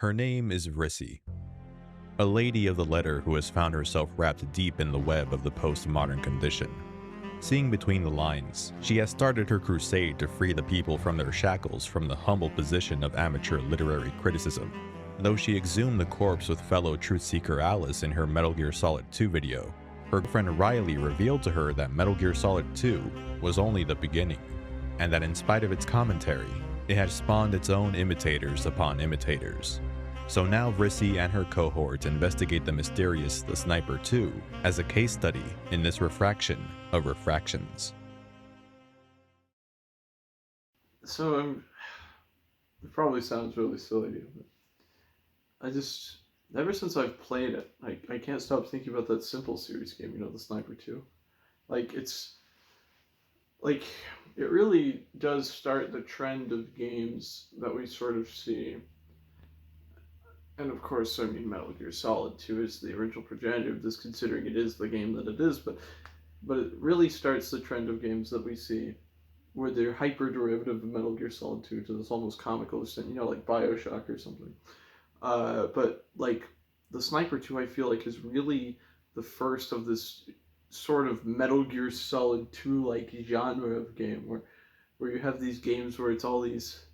Her name is Rissy, a lady of the letter who has found herself wrapped deep in the web of the postmodern condition. Seeing between the lines, she has started her crusade to free the people from their shackles from the humble position of amateur literary criticism. Though she exhumed the corpse with fellow truth seeker Alice in her Metal Gear Solid 2 video, her friend Riley revealed to her that Metal Gear Solid 2 was only the beginning, and that in spite of its commentary, it had spawned its own imitators upon imitators. So now Rissy and her cohort investigate the mysterious The Sniper 2 as a case study in this refraction of refractions. So it probably sounds really silly, but ever since I've played it, I can't stop thinking about that Simple Series game, The Sniper 2. It really does start the trend of games that we sort of see. And of course, Metal Gear Solid 2 is the original progenitor of this, considering it is the game that it is, but it really starts the trend of games that we see where they're hyper-derivative of Metal Gear Solid 2 to this almost comical extent, like Bioshock or something. But the Sniper 2, I feel like, is really the first of this sort of Metal Gear Solid 2-like genre of game, where you have these games where it's all these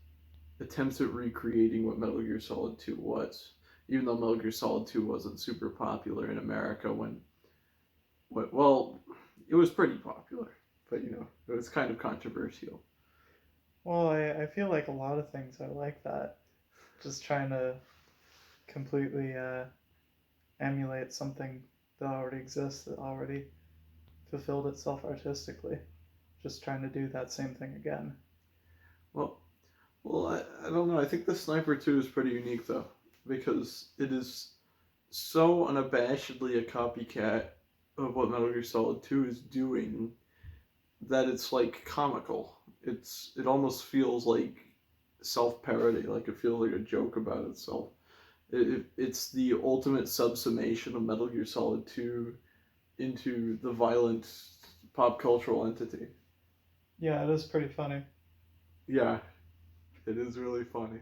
attempts at recreating what Metal Gear Solid 2 was, even though Metal Gear Solid 2 wasn't super popular in America well, it was pretty popular, but it was kind of controversial. Well, I feel like a lot of things are like that, just trying to completely emulate something that already exists, that already fulfilled itself artistically, just trying to do that same thing again. Well, I don't know. I think the Sniper 2 is pretty unique, though, because it is so unabashedly a copycat of what Metal Gear Solid 2 is doing that it's, comical. It almost feels like self-parody, like it feels like a joke about itself. It's the ultimate subsummation of Metal Gear Solid 2 into the violent pop cultural entity. Yeah, it is pretty funny. Yeah, it is really funny.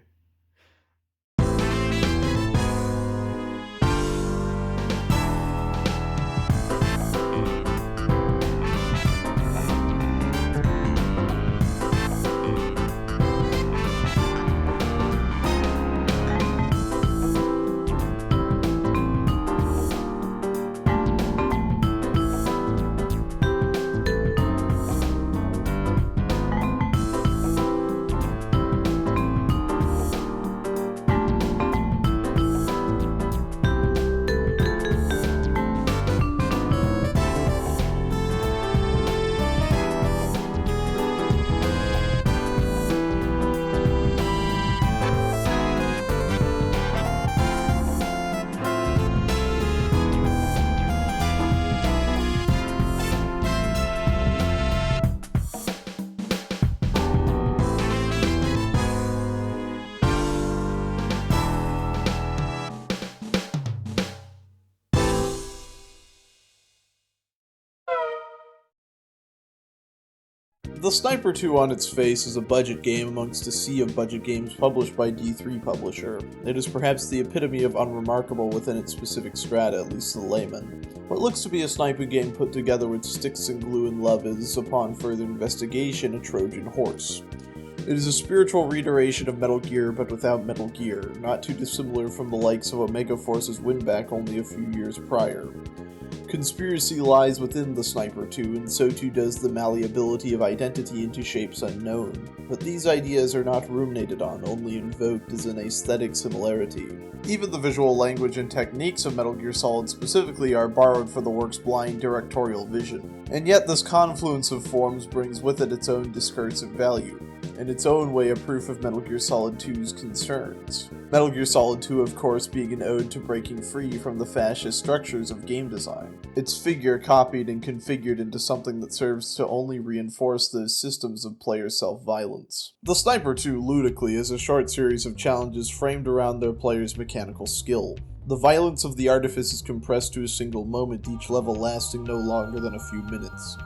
The Sniper 2 on its face is a budget game amongst a sea of budget games published by D3 Publisher. It is perhaps the epitome of unremarkable within its specific strata, at least to the layman. What looks to be a sniper game put together with sticks and glue and love is, upon further investigation, a Trojan horse. It is a spiritual reiteration of Metal Gear, but without Metal Gear, not too dissimilar from the likes of Omega Force's Winback only a few years prior. Conspiracy lies within the Sniper 2, and so too does the malleability of identity into shapes unknown. But these ideas are not ruminated on, only invoked as an aesthetic similarity. Even the visual language and techniques of Metal Gear Solid specifically are borrowed for the work's blind directorial vision. And yet this confluence of forms brings with it its own discursive value, in its own way a proof of Metal Gear Solid 2's concerns. Metal Gear Solid 2, of course, being an ode to breaking free from the fascist structures of game design. Its figure copied and configured into something that serves to only reinforce those systems of player self-violence. The Sniper 2, ludicrously, is a short series of challenges framed around their player's mechanical skill. The violence of the artifice is compressed to a single moment, each level lasting no longer than a few minutes.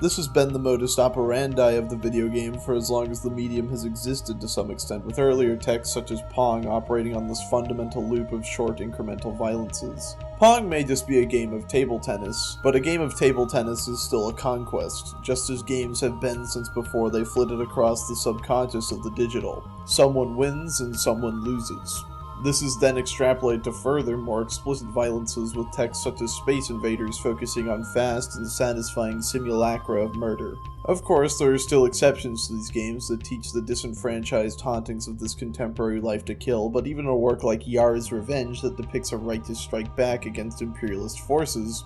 This has been the modus operandi of the video game for as long as the medium has existed to some extent, with earlier texts such as Pong operating on this fundamental loop of short incremental violences. Pong may just be a game of table tennis, but a game of table tennis is still a conquest, just as games have been since before they flitted across the subconscious of the digital. Someone wins and someone loses. This is then extrapolated to further, more explicit violences with texts such as Space Invaders focusing on fast and satisfying simulacra of murder. Of course, there are still exceptions to these games that teach the disenfranchised hauntings of this contemporary life to kill, but even a work like Yar's Revenge that depicts a righteous strike back against imperialist forces,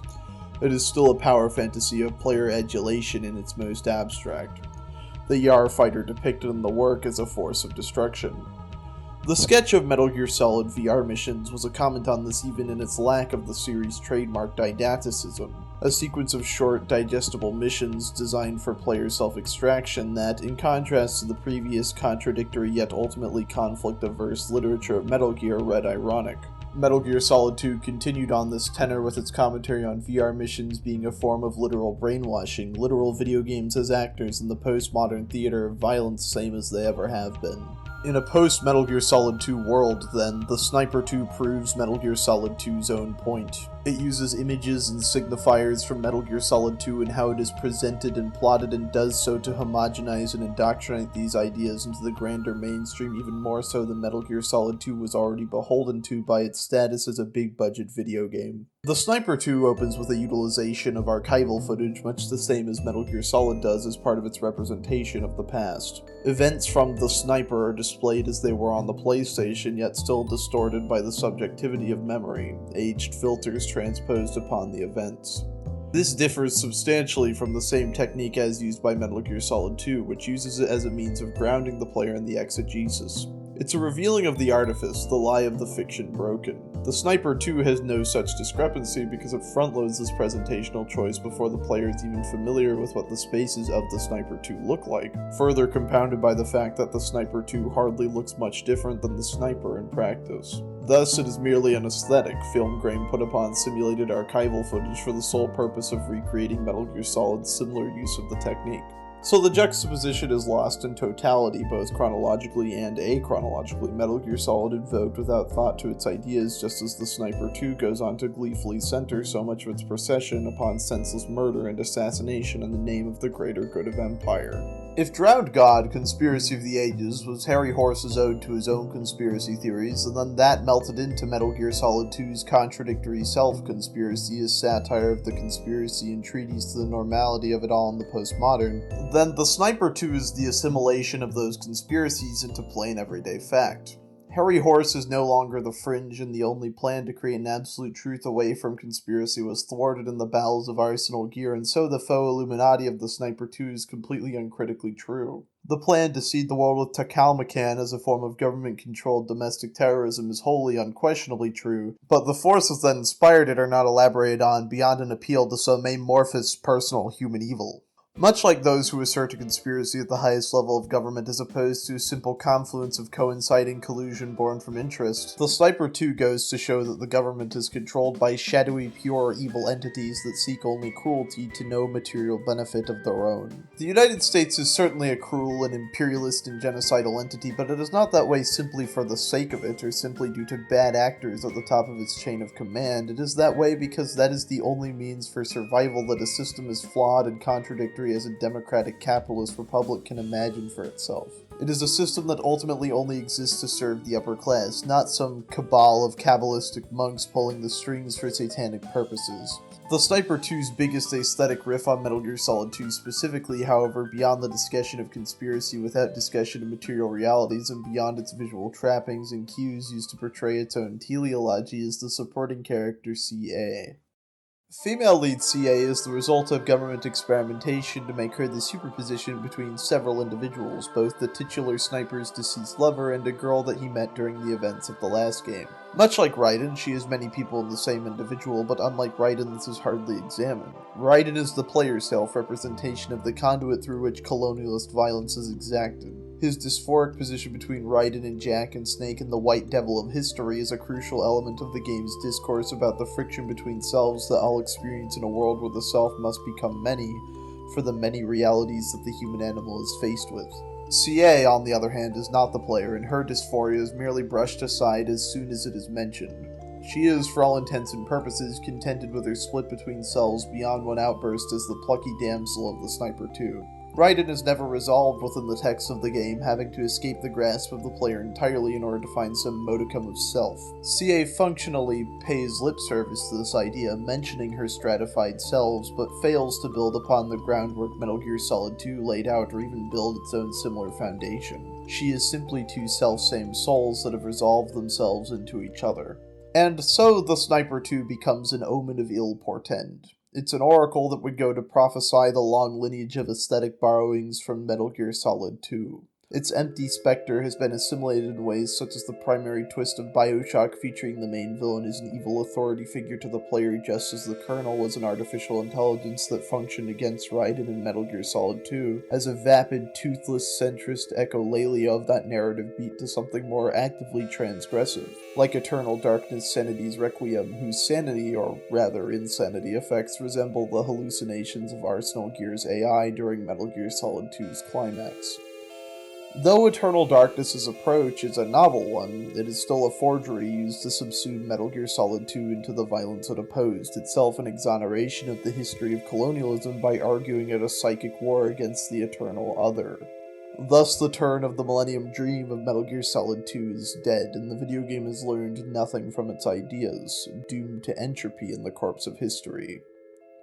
it is still a power fantasy of player adulation in its most abstract. The Yar fighter depicted in the work as a force of destruction. The sketch of Metal Gear Solid VR missions was a comment on this even in its lack of the series' trademark didacticism, a sequence of short, digestible missions designed for player self-extraction that, in contrast to the previous contradictory yet ultimately conflict-averse literature of Metal Gear, read ironic. Metal Gear Solid 2 continued on this tenor with its commentary on VR missions being a form of literal brainwashing, literal video games as actors in the postmodern theater of violence same as they ever have been. In a post-Metal Gear Solid 2 world, then, the Sniper 2 proves Metal Gear Solid 2's own point. It uses images and signifiers from Metal Gear Solid 2 and how it is presented and plotted, and does so to homogenize and indoctrinate these ideas into the grander mainstream even more so than Metal Gear Solid 2 was already beholden to by its status as a big-budget video game. The Sniper 2 opens with a utilization of archival footage much the same as Metal Gear Solid does as part of its representation of the past. Events from The Sniper are displayed as they were on the PlayStation, yet still distorted by the subjectivity of memory, aged filters transposed upon the events. This differs substantially from the same technique as used by Metal Gear Solid 2, which uses it as a means of grounding the player in the exegesis. It's a revealing of the artifice, the lie of the fiction broken. The Sniper 2 has no such discrepancy because it front-loads this presentational choice before the player is even familiar with what the spaces of the Sniper 2 look like, further compounded by the fact that the Sniper 2 hardly looks much different than the Sniper in practice. Thus, it is merely an aesthetic, film grain put upon simulated archival footage for the sole purpose of recreating Metal Gear Solid's similar use of the technique. So the juxtaposition is lost in totality, both chronologically and achronologically. Metal Gear Solid invoked without thought to its ideas, just as the Sniper 2 goes on to gleefully center so much of its procession upon senseless murder and assassination in the name of the greater good of Empire. If Drowned God, Conspiracy of the Ages, was Harry Horse's ode to his own conspiracy theories, then that melted into Metal Gear Solid 2's contradictory self-conspiracy as satire of the conspiracy and treatise to the normality of it all in the postmodern, then the Sniper 2 is the assimilation of those conspiracies into plain everyday fact. Harry Horse is no longer the fringe, and the only plan to create an absolute truth away from conspiracy was thwarted in the bowels of Arsenal Gear, and so the faux Illuminati of the Sniper 2 is completely uncritically true. The plan to seed the world with Takalmakan as a form of government-controlled domestic terrorism is wholly unquestionably true, but the forces that inspired it are not elaborated on beyond an appeal to some amorphous personal human evil. Much like those who assert a conspiracy at the highest level of government as opposed to a simple confluence of coinciding collusion born from interest, the Sniper 2 goes to show that the government is controlled by shadowy, pure evil entities that seek only cruelty to no material benefit of their own. The United States is certainly a cruel and imperialist and genocidal entity, but it is not that way simply for the sake of it, or simply due to bad actors at the top of its chain of command. It is that way because that is the only means for survival that a system as flawed and contradictory as a democratic capitalist republic can imagine for itself. It is a system that ultimately only exists to serve the upper class, not some cabal of Kabbalistic monks pulling the strings for satanic purposes. The Sniper 2's biggest aesthetic riff on Metal Gear Solid 2 specifically, however, beyond the discussion of conspiracy without discussion of material realities, and beyond its visual trappings and cues used to portray its own teleology, is the supporting character CA. Female lead CA is the result of government experimentation to make her the superposition between several individuals, both the titular sniper's deceased lover and a girl that he met during the events of the last game. Much like Raiden, she is many people in the same individual, but unlike Raiden, this is hardly examined. Raiden is the player's self-representation of the conduit through which colonialist violence is exacted. His dysphoric position between Raiden and Jack and Snake and the White Devil of history is a crucial element of the game's discourse about the friction between selves that all experience in a world where the self must become many, for the many realities that the human animal is faced with. CA, on the other hand, is not the player, and her dysphoria is merely brushed aside as soon as it is mentioned. She is, for all intents and purposes, contented with her split between selves beyond one outburst as the plucky damsel of the Sniper 2. Raiden is never resolved within the text of the game, having to escape the grasp of the player entirely in order to find some modicum of self. CA functionally pays lip service to this idea, mentioning her stratified selves, but fails to build upon the groundwork Metal Gear Solid 2 laid out or even build its own similar foundation. She is simply two self-same souls that have resolved themselves into each other. And so the Sniper 2 becomes an omen of ill portend. It's an oracle that would go to prophesy the long lineage of aesthetic borrowings from Metal Gear Solid 2. Its empty specter has been assimilated in ways such as the primary twist of BioShock featuring the main villain as an evil authority figure to the player, just as the Colonel was an artificial intelligence that functioned against Raiden in Metal Gear Solid 2, as a vapid, toothless, centrist echolalia of that narrative beat to something more actively transgressive, like Eternal Darkness Sanity's Requiem, whose sanity, or rather insanity, effects resemble the hallucinations of Arsenal Gear's AI during Metal Gear Solid 2's climax. Though Eternal Darkness's approach is a novel one, it is still a forgery used to subsume Metal Gear Solid 2 into the violence it opposed, itself an exoneration of the history of colonialism by arguing it a psychic war against the eternal other. Thus, the turn of the Millennium Dream of Metal Gear Solid 2 is dead, and the video game has learned nothing from its ideas, doomed to entropy in the corpse of history.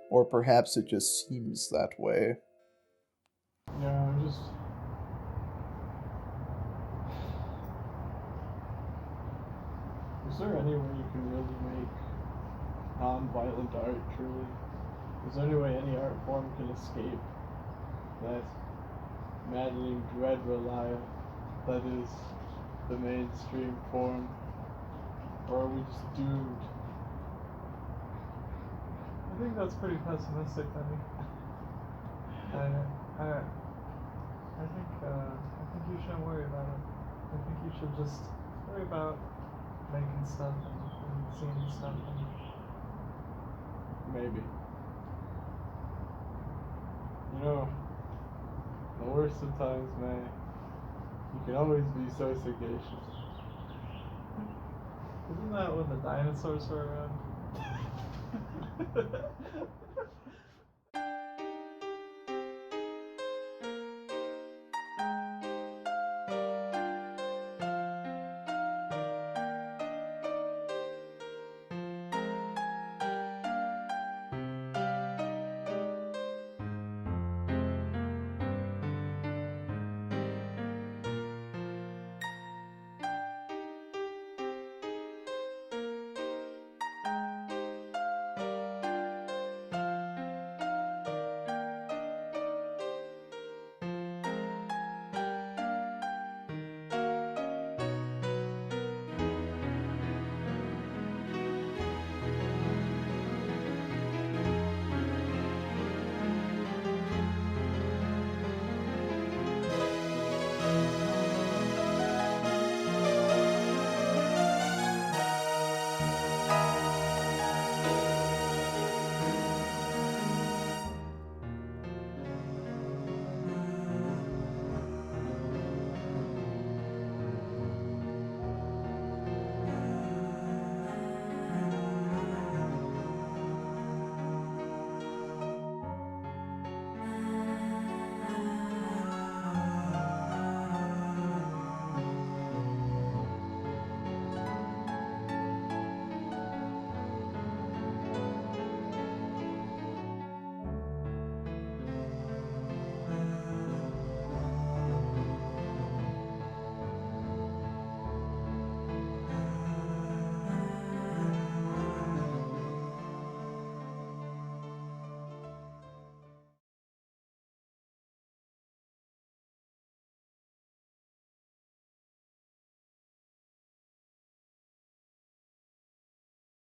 Or perhaps it just seems that way. Yeah, is there any way you can really make non-violent art, truly? Is there any way any art form can escape that maddening dread reliance that is the mainstream form? Or are we just doomed? I think that's pretty pessimistic, Benny. I think you shouldn't worry about it. I think you should just worry about making stuff and seeing stuff. Maybe. You know, the worst of times, man, you can always be so sagacious. Isn't that when the dinosaurs were around?